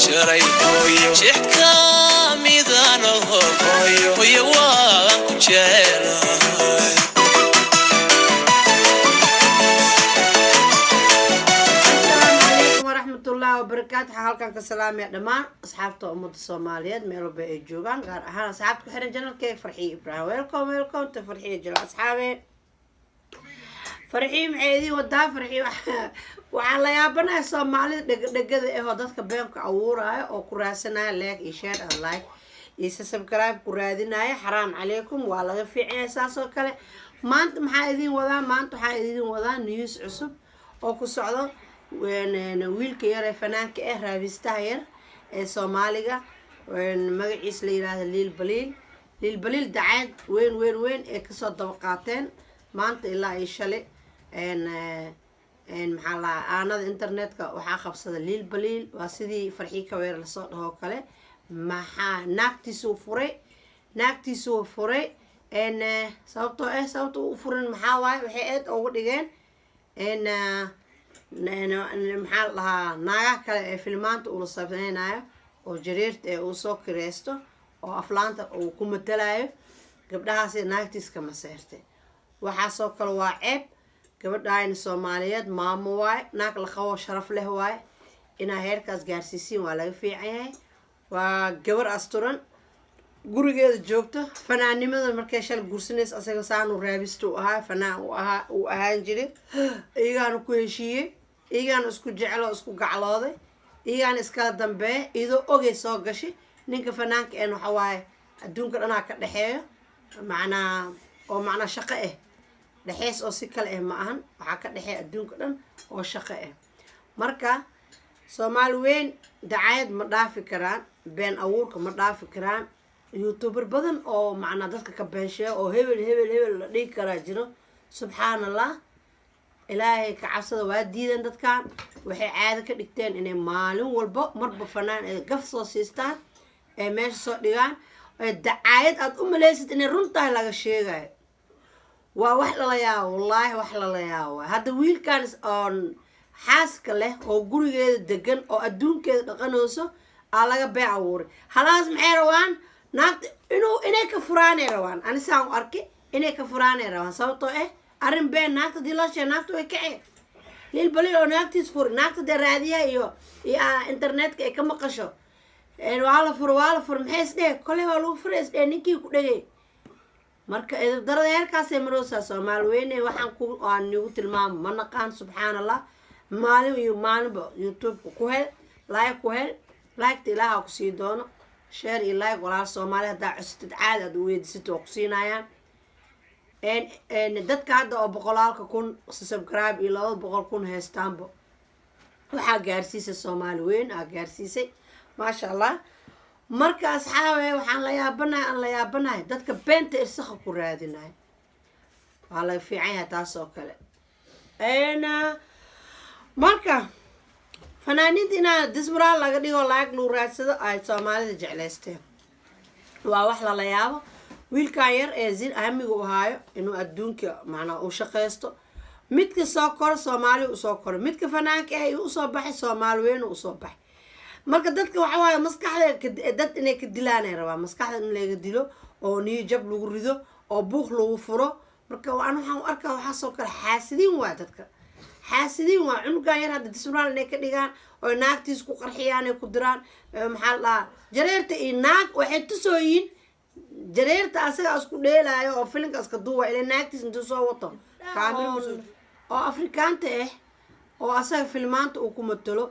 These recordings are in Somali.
jaray shixka midana hooyo waan ku jecelahay الله وبركاته حالكم كسلام يا دمان أصحابته أمة الصوماليات ميلو بأي جوغان غير أهلا أصحابك حرين جنال كيف فرحي إبراهيم ويلكم تفرحي جل أصحابي فرحي معيدي ودا فرحي وعلى يابنا الصومالي دقد إيه ودتك بينك عورة أو كراسنا لايك يشير اللايك يسسبسكرايب كرادينا حرام عليكم ولا في أساس وكله ما أنت محايدين ولا ما أنت محايدين ولا نيوز عصب أو كسعودة wiilka yar ee fanaanka ah raabista yar ee Soomaaliga magaciisa la yiraahdo Liil Baliil dacad weyn ee ka soo daba qaateen maanta ilaa ay shalay maxaa la aanada internetka waxa qabsada Liil Baliil waa sidii farxii ka weer la soo dhaho kale maxaa naagtiisu furay sababtoo u furin maxaa waay waxay aad ugu dhigeen maxaa lahaa naagaha kale ee filmaanta uu la saabsanaynayo oo jareerta ee uu soo kireysto oo aflaanta uu ku matalayo gabdhahaasi naagtiiska maseertay waxaasoo kale waa ceeb gabadhaayna Soomaaliyeed maamo waay naag la qabo sharaf leh waay inaa heerkaas gaarsiisiin waa laga fiican yahay waa gabar asturan gurigeeda joogto fanaanimada markay shal guursanaysa asaga saanu raabisto ahaa fanaan uu ahaan jiray iyagaan ku heshiiyay iyagaan isku jeclo isku gaclooday iyagaan iskala dambeey idoo ogay soo gashay ninka fanaanka ee waxa waaye adduunka dhanaa ka dhaxeeyo macnaa shaqo ah dhaxeys oo si kale ah ma ahan waxa ka dhaxeeya adduunka dhan oo shaqo ah marka Soomaali weyn dacayad ma dhaafi karaan been abuurka ma dhaafi karaan youtuber badan oo macnaa dadka ka beensheeyo oo hebel la dhigi karaa jiro subxaanallah ilaahay ka cabsada waa diidan dadkan waxay caado ka dhigteen inay maalin walba marba fanaan ay gaf soo siistaan ee meesha soo dhigaan ee dacayad aad u maleysid inay runtahay laga sheegayo waa wax la yaabo wallaahi wax la yaabo hadda wiilkan on xaaska leh oo gurigeeda degan oo adduunkeeda dhaqanayso aa laga been abuuray halaas maxay rawaan naagta inay ka furaanay rawaan anisaan arki inay ka furaanay rawaan sababtoo arrin been naagta dilasha naagta way kacay Liil Baliil oo naagtiis fur naagta raadiyaha iyo internetka ay ka maqasho waa la fur maxay isdhe kale waa lagu furay isdhe ninkii ku dhagay marka darada heerkaas ee maroosa Soomaali weyn waxaan nigu tilmaamo ma naqaan subxaanallah maalinba YouTube ku hel like ilaaha ku sii doono share iyo like walaal Soomaali hada cusub caad aad u weedisato ku siinayaan dadka hadda oo boqolaalka kun subscribe iyo 200 kun heestaanbo waxa gaarsiisay Soomaali weyn gaarsiisay maasha Allah marka asxaabe waxaan la yaabanahay dadka beenta irsaqa ku raadinay waa la fiican yahay taas oo kale marka fanaaniintina disbaraal laga dhigo laag loo raadsado ay Soomaalida jecleysteen waa wax la yaabo wiilkan yar ee zin ahamiga u haayo inuu adduunka macnaa u shaqeysto midka soo kor Soomaali u soo kor midka fanaanka ay u soo baxay Soomaali weyn u soo baxay marka dadka waxa waaye maskaxda dad inay ka dilaan ay rabaan maskaxda in laga dilo oo niyad lagu rido oo buuq lagu furo marka waxaan arkaa waxa soo kale xaasidiin waa dadka xaasidiin waa cunugan yar hadda disbaraal inay ka dhigaan oo naagtiis ku qarxiyaan ay ku diraan maxaa la jareerta iyo naag waxay tusooyin jareerta asaga isku dheelaayo oo filimka iska duuba ilaa naagtiis intuu soo wato kaamil oo Afrikaanta oo asaga filmaanta uu ku matalo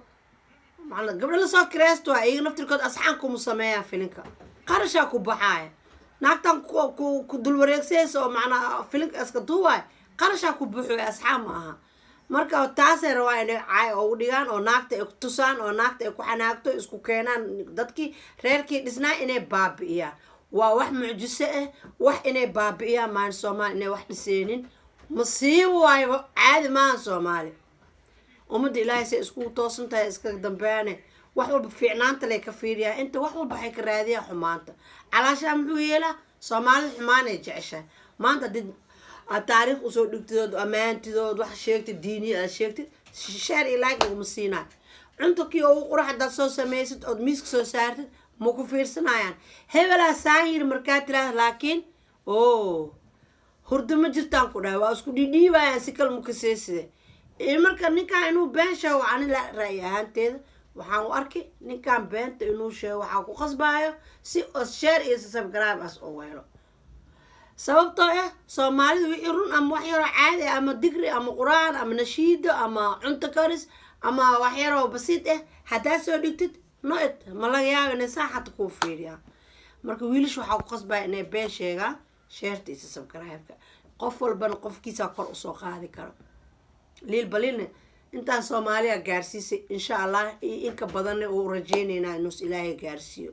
macna gabdho la soo kireysto ay naftirkood asxaan ku sameeyaa filimka qarasha ku baxay naagtan ku dul wareegseeso macna filimka iska duuba qarasha ku buuxo asxaan ma aha marka taas ay rabaa inay caay oo dhigaan oo naagta ay ku tusaan oo naagta ay ku xanaagto isku keenaan dadkii reerkii dhisnaa inay baabi'iyaan waa wax mucjiso wax inay baabi'iyaan maan Soomaali inay wax dhiseenin masiibo waayo caadi ma Soomaali umada Ilaahay si isku toosantahay iska dambeeyane wax walba fiicnaanta leh ka fiiriyaa inta wax walba ay ka raadiyaan xumaanta calaasha muxuu yeelaa Soomaali xumaan ay jeceshahay maanta did taariikh usoo dhigtidood amaantidood wax sheegtay diini sheegtay share iyo like ugu masiinaa cunto kii ugu qurux haddaad soo samaysid ood miiska soo saartid ma ku fiirsanayaan hebelaa saan yiri markaa tiraahda laakiin hurdo ma jirtaan ku dhahay waa isku dhidhiibayaan si kale mukaseeside marka ninkan inuu been sheego ani la ra'yi ahaanteeda waxaan u arkay ninkan beenta inuu sheego waxaa ku qasbayo si share iyo subscribe as oo weelo sababtoo ah Soomaalidu wixii run ama wax yar caadi ama digri ama quraan ama nashiido ama cunto karis ama wax yar oo basiid ah hadaa soo dhigtid nood ma laga yaabo inay saaxad ku fiiriyaa marka wiilish waxaa ku qasbaya inay been sheegaan share iyo subscribe qof walbana qofkiisa kor u soo qaadi karo liil balina inta Soomaaliya gaarsiisay insha Allah in ka badan oo rajeynayna inuu Ilaahay gaarsiiyo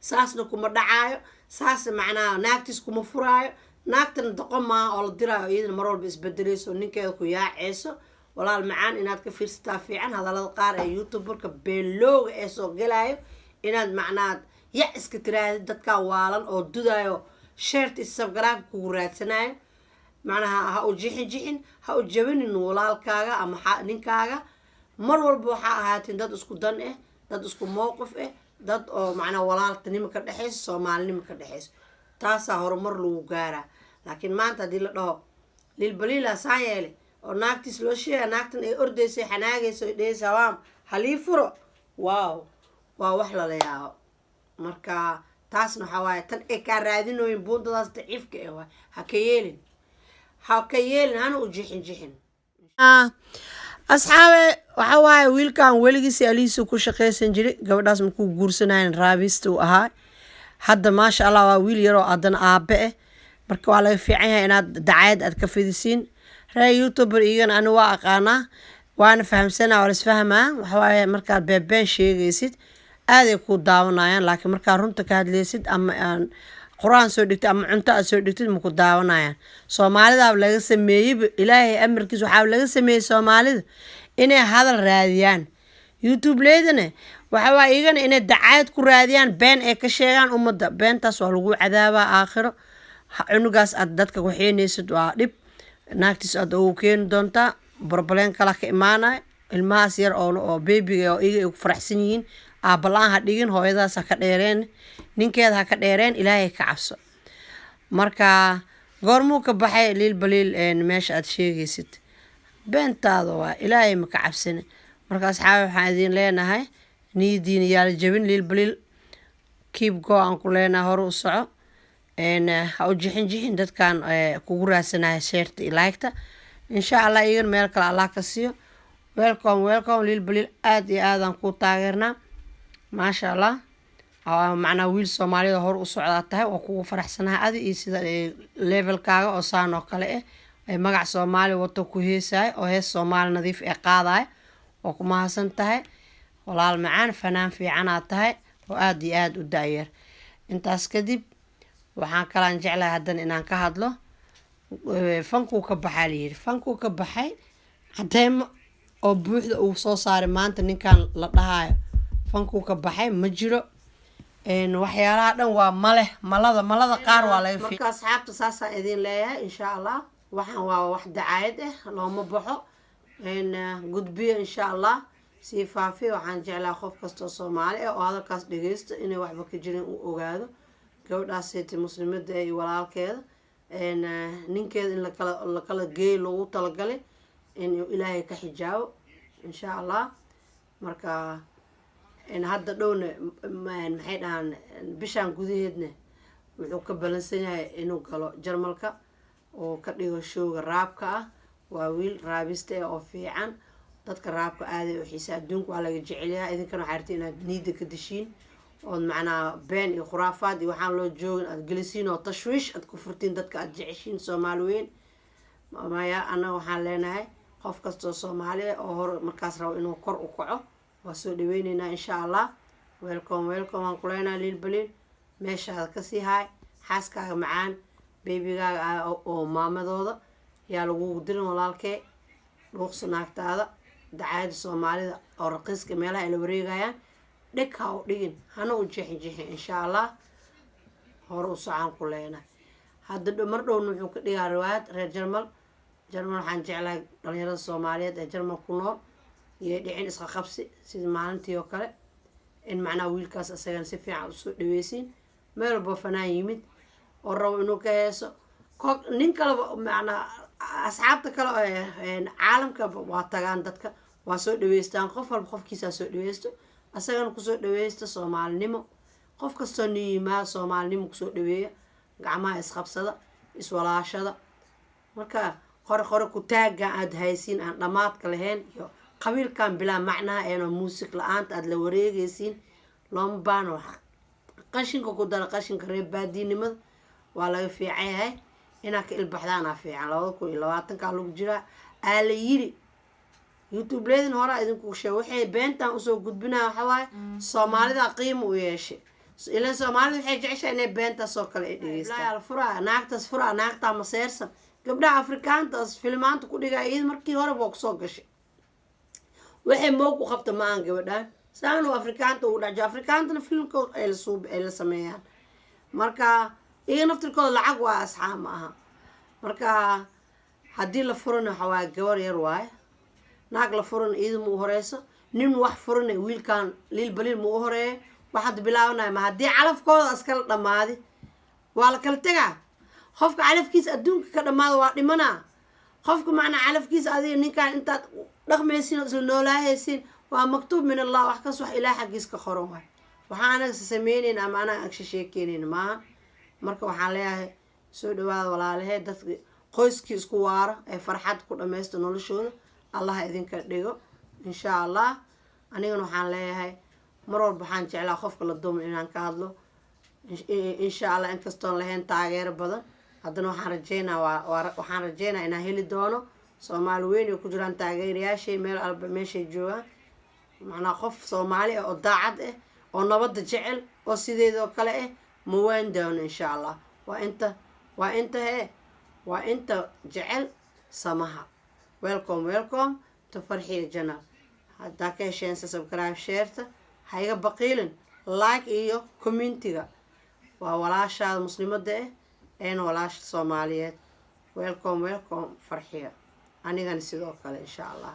saasna kuma dhacaayo saas macnaa naagtis kuma furaayo naagtan doqon ma oo la diraayo iyadana mar walba isbedelayso ninkeeda ku yaaceyso walaal macaan inaad ka fiirsataa fiican hadalada qaar ee YouTuberka beelooga ee soo galaayo inaad macnaad ya iska tiraahdo dadka waalan oo dudayo share iyo subscribe ku raadsanayo macnaha ha u jixin ha u jabinin walaalkaaga ama ninkaaga mar walba waxa ahaatin dad isku dan ah dad isku mowqif ah dad oo macna walaaltinimo ka dhaxayso Soomaalinimo ka dhaxayso taas horumar lagu gaara laakiin maanta hadii la dhaho lil balila saayele oo naagtis loo sheegay naagtan ay ordaysay xanaagayso dheesawaam halii furo wow waa wax la leeyahay marka taasna waxa waaye tan ee ka raadinooyin buundadaas daciifka ah ha ka yeelin hana u jixin asxaabe waxa waaye wiilkan weligiisa aliisu ku shaqeysan jiray gabadhaas markuu guursanayeen raabista uu ahaa hadda maasha Allah waa wiil yar oo adan aabe ah marka waa laga fiican yahay inaad dacaayad aad ka fidisiin ree YouTuber igana anu waa aqaana waana fahamsanaa wala isfahmaa waxa waaye markaad beebeen sheegaysid aad ay ku daawanayaan laakiin markaa runta ka hadlaysid ama aan quraan soo dhigtay ama cunto aad soo dhigtid ma ku daawanayaan Soomaalida laga sameeyay Ilaahay amarkiisa waxa laga sameeyay Soomaalida inay hadal raadiyaan YouTube leedana waxa waa iyagana inay dacaayad ku raadiyaan been ay ka sheegaan umada beentaas waa lagu cadaabaa aakhiro cunugaas aad dadka waxeenaysid waa dhib naagtis aad ugu keen doonta problem kala ka imaanay ilmahaas yar oo babyga oo iyaga ku faraxsan yihiin aabalaan ha dhigin hooyadaas ha ka dheereen ninkeeda ha ka dheereen Ilaahay ka cabso marka goormuu ka baxay liil baliil meesha aad sheegaysid beentaada waa Ilaahay ma ka cabsan marka asxaab waxaan idin leenahay niidiin yaal jabin liil baliil keep go aan ku leenahay hor u soco ha u jixin dadkan kugu raadsanaya share iyo like-ta insha Allah iyaga meel kale Allah ka siiyo welcome liil baliil aad iyo aad aan ku taageernaa maasha Allah macna wiil Soomaaliyeed hor u socda tahay oo kugu faraxsanahay adi iyo sida levelkaaga oo saan oo kale ay magac Soomaali wato ku heesay oo hees Soomaali nadiif ee qaaday oo ku mahadsan tahay walaal macaan fanaan fiican aad tahay oo aad iyo aad u daayar intaas kadib waxaan kala jeclahay hadan inaan ka hadlo fanku ka baxay cadeemo oo buuxda uu soo saaray maanta ninkan la dhahayo fanku ka baxay ma jiro waxyaalaha dhan waa malada qaar waa laga fiican marka asxaabta saasa idin leeyahay insha Allah waxaan waa wax dacaayad ah looma baxo gudbiyo insha Allah si faafi waxaan jeclaa qof kasto Soomaali oo hadalkaas dhageysto inay waxba ka jirin uu ogaado gabadhaas ee muslimada ay walaalkeeda ninkeeda in la kala geey loogu talagalay in Ilaahay ka xijaabo insha Allah marka hadda dhowna maxay dhahan bishan gudaheedna wuxuu ka balansan yahay inuu galo Jarmalka oo ka dhigo showga raabka ah waa wiil raabista oo fiican dadka raabka aaday oo xiisa adduunka waa laga jecel yahay idinkana waxaad rabtiin inaad niida ka dishiin oo macnaa been iyo khuraafaad iyo waxaan loo joogin aad gelisiin oo tashwiish aad ku furtiin dadka aad jeceshiin Soomaali weyn maya ana waxaan leenahay qof kasto Soomaali oo hor markaas rabo inuu kor u kaco waa soo dhaweynayna insha Allah welcome aan ku leenahay liil baliil meesha ka sii hay xaaskaaga macaan babygaaga oo maamadooda yaa lagu dirin walaalkee dhuuqsanaagtaada dacaayada Soomaalida oo raqiiska meelaha ay wareegayaan dhika u dhigin hana u jixin insha Allah hor u socon ku leenahay hadda mar dhow wuxuu ka dhigaa riwaayad reer Jarmal waxaan jeclahay dhalinyarada Soomaaliyeed ee Jarmal ku nool iyo dhicin isqa qabsi sida maalintii oo kale in macnaha wiilkaas isagana si fiican usoo dhaweysiin meel walba fanaan yimid oo rabo inuu ka heeso nin kaleba macnaa asxaabta kale caalamka waa tagaan dadka waa soo dhaweystaan qof walba qofkiisaa soo dhaweysto asagana kusoo dhaweysta soomaalinimo qof kastoo ni yimaado soomaalinimo kusoo dhaweeya gacmaha isqabsada iswalaashada marka qore ku taaga aad haysiin aan dhamaadka lahayn iyo qabiilkan bilaa macnaha eeno muusig la-aanta aad la wareegaysiin looma baana waxa qashinka ku dara qashinka reer baadiinimada waa laga fiican yahay inaa ka ilbaxdaanaa fiican 2020 lagu jiraa aa la yiri youtube leedin hore idinku sheeg waxay beentan usoo gudbinaa waxa waaye soomaalida qiimo u yeeshay ilaa soomaalida waxay jeceshahay inay beenta soo kale ay dhageystaan furaa naagta maseersan gabdhaha afrikaantaas filmaanta ku dhigaa iyada markii hore baa kusoo gashay waxay moog u qabta ma aan gabadhaan saanu afrikaanta ugu dhajo afrikaantana filmkooda ay la sameeyaan marka iyaga naftirkooda lacag waa asxaab ma aha marka haddii la furana waxa waaye gabar yar waaye naag la furana iyada ma u horeyso nin wax furana wiilkan liilbaliil ma u horeeyo waxaad bilaabanaya ma haddii calafkooda iskala dhammaadi waa la kala tegaa qofka calafkiisa adduunka ka dhammaada waa dhimanaa qofka macnaa calafkiisa adiga ninkaan intaad dhaqmaysiin oo isla noolaahaysiin waa maktuub min allah wax kas wax ilaah xaggiis ka qoran waay waxaa anaga sameynayna ama anaga agsha sheekeynayna maaha marka waxaan leeyahay soo dhawaada walaalahee dadka qoyskii isku waara ee farxad ku dhammaysta noloshooda allah idinka dhigo insha allah anigana waxaan leeyahay mar walba waxaan jeclaa qofka la duuma inaan ka hadlo insha allah inkastoon lahayn taageero badan haddana waxaan rajeynaa inaan heli doono soomaali weyn ay ku jiraan taageerayaashay meel alba meeshay joogaan macnaa qof soomaali ah oo daacad ah oo nabadda jecel oo sideedoo kale ah ma waan doono insha allah waa inta jecel samaha welcome to farxiya janal haddaa ka hesheen subscribe sheerta ha iga baqiilin like iyo commentiga waa walaashaada muslimada ah een walaasha soomaaliyeed welcome farxiya anigana sidoo kale insha allah